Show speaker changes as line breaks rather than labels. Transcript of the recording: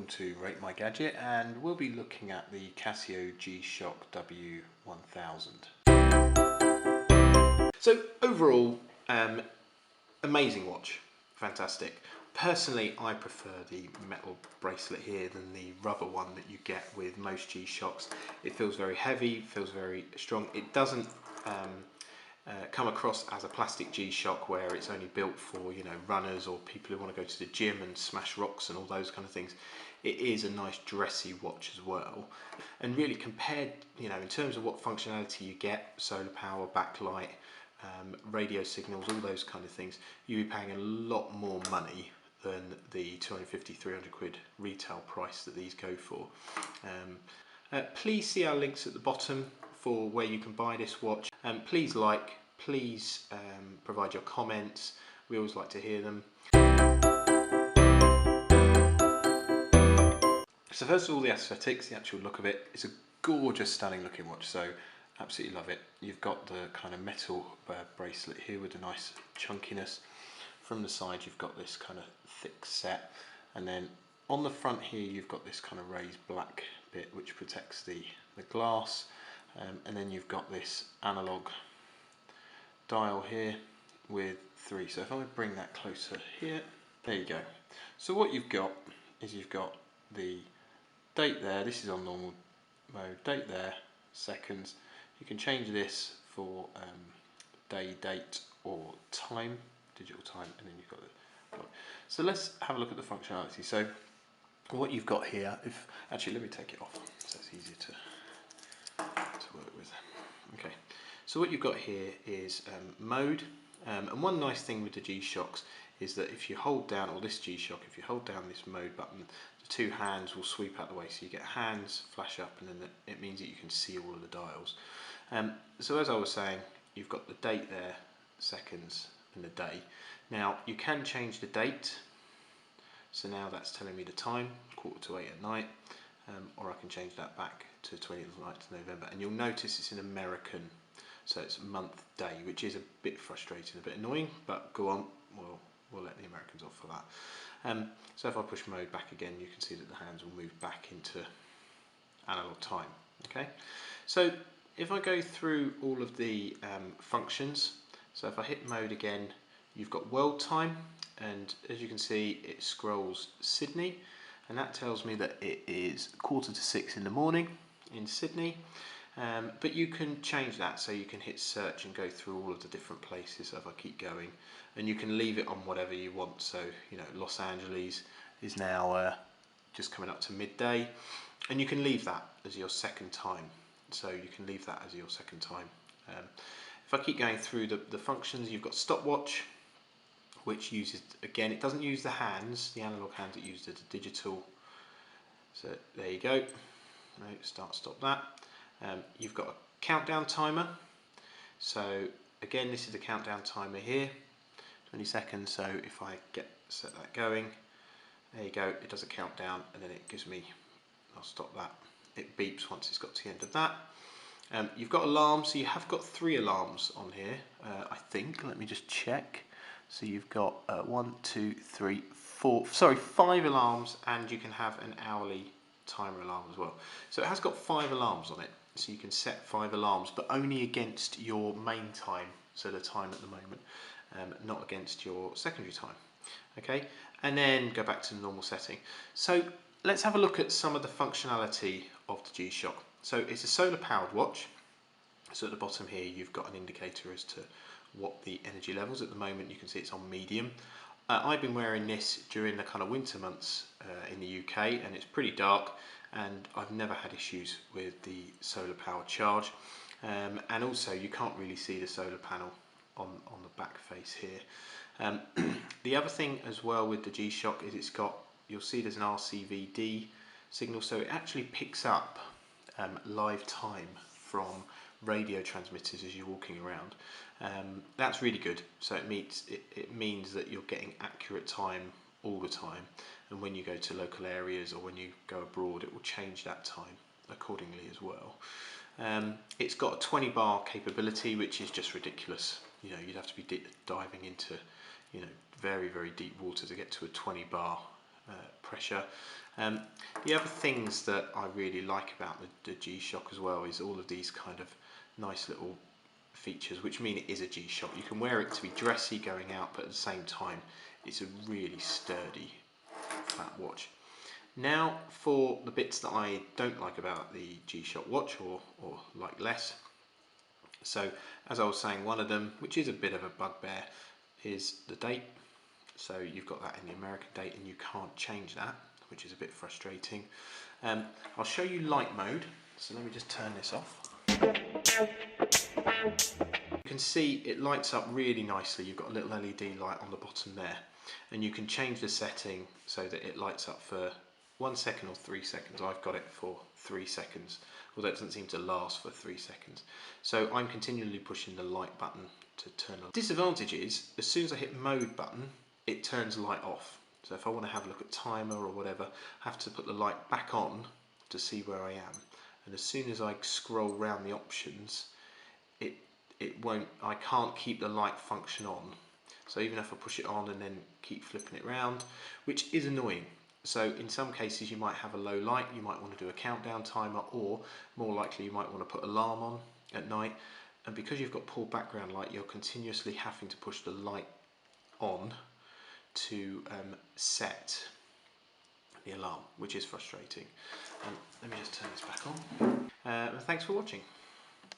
welcome to Rate My Gadget, and we'll be looking at the Casio GShock W1000. So overall, amazing watch, fantastic. Personally, I prefer the metal bracelet here than the rubber one that you get with most G-Shocks. It feels very heavy, feels very strong. It doesn't come across as a plastic G-Shock where it's only built for, you know, runners or people who want to go to the gym and smash rocks and all those kind of things. It is a nice dressy watch as well, and really compared, you know, in terms of what functionality you get, solar power, backlight, radio signals, all those kind of things, you'll be paying a lot more money than the 250-300 quid retail price that these go for. Please see our links at the bottom for where you can buy this watch. Please like, please provide your comments. We always like to hear them. So first of all, the aesthetics, the actual look of it. It's a gorgeous, stunning looking watch, so absolutely love it. You've got the kind of metal bracelet here with a nice chunkiness. From the side you've got this kind of thick set, and then on the front here you've got this kind of raised black bit which protects the glass, and then you've got this analog dial here with 3. So if I bring that closer here, there you go. So what you've got is you've got the date there, this is on normal mode, date there, seconds. You can change this for day, date or time, digital time, and then you've got the clock. So let's have a look at the functionality. So what you've got here, actually let me take it off so it's easier to work with. Okay, so what you've got here is mode, and one nice thing with the G-Shocks is that if you hold down, or this G-Shock, if you hold down this mode button, the two hands will sweep out the way, so you get hands flash up, and then it means that you can see all of the dials. So as I was saying, you've got the date there, seconds, and the day. Now you can change the date, so now that's telling me the time, 8:15 at night, or I can change that back to 20th of night to November, and you'll notice it's in American, so it's month day, which is a bit frustrating, a bit annoying, but go on, we'll let the Americans off for that. So if I push mode back again, you can see that the hands will move back into analog time. Okay, so if I go through all of the functions, so if I hit mode again, you've got world time, and as you can see it scrolls Sydney, and that tells me that it is 5:45 in the morning in Sydney. But you can change that, so you can hit search and go through all of the different places. So if I keep going, and you can leave it on whatever you want, so you know, Los Angeles is now just coming up to midday, and you can leave that as your second time, so you can leave that as your second time. If I keep going through the functions, you've got Stopwatch, which uses, again, it doesn't use the hands, the analog hands, it uses the digital. So there you go. No, start, stop that. You've got a countdown timer. So again, this is the countdown timer here, 20 seconds. So if I set that going, there you go, it does a countdown, and then it gives me, I'll stop that. It beeps once it's got to the end of that. You've got alarms, so you have got 3 alarms on here, I think. Let me just check. So you've got 5 alarms, and you can have an hourly timer alarm as well. So it has got 5 alarms on it, so you can set 5 alarms, but only against your main time, so the time at the moment, not against your secondary time. Okay, and then go back to the normal setting. So let's have a look at some of the functionality of the G-Shock. So it's a solar powered watch, so at the bottom here you've got an indicator as to what the energy levels. At the moment you can see it's on medium. I've been wearing this during the kind of winter months in the UK, and it's pretty dark, and I've never had issues with the solar power charge, and also you can't really see the solar panel on the back face here. The other thing as well with the G-Shock is it's got, you'll see there's an RCVD signal, so it actually picks up live time from radio transmitters as you're walking around. That's really good, so it means that you're getting accurate time all the time, and when you go to local areas or when you go abroad, it will change that time accordingly as well. It's got a 20 bar capability, which is just ridiculous. You know, you'd have to be diving into, you know, very, very deep water to get to a 20 bar pressure. The other things that I really like about the G-Shock as well is all of these kind of nice little features, which mean it is a G-Shock. You can wear it to be dressy going out, but at the same time it's a really sturdy flat watch. Now for the bits that I don't like about the G-Shock watch, or like less. So as I was saying, one of them, which is a bit of a bugbear, is the date. So you've got that in the American date and you can't change that, which is a bit frustrating. I'll show you light mode, so let me just turn this off. You can see it lights up really nicely. You've got a little LED light on the bottom there, and you can change the setting so that it lights up for 1 second or 3 seconds. I've got it for 3 seconds, although it doesn't seem to last for 3 seconds. So I'm continually pushing the light button to turn on. Disadvantage is, as soon as I hit mode button, it turns light off. So if I want to have a look at timer or whatever, I have to put the light back on to see where I am. And as soon as I scroll around the options, I can't keep the light function on. So even if I push it on and then keep flipping it around, which is annoying. So in some cases you might have a low light, you might want to do a countdown timer, or more likely you might want to put alarm on at night. And because you've got poor background light, you're continuously having to push the light on to set the alarm, which is frustrating. Let me just turn this back on. Thanks for watching.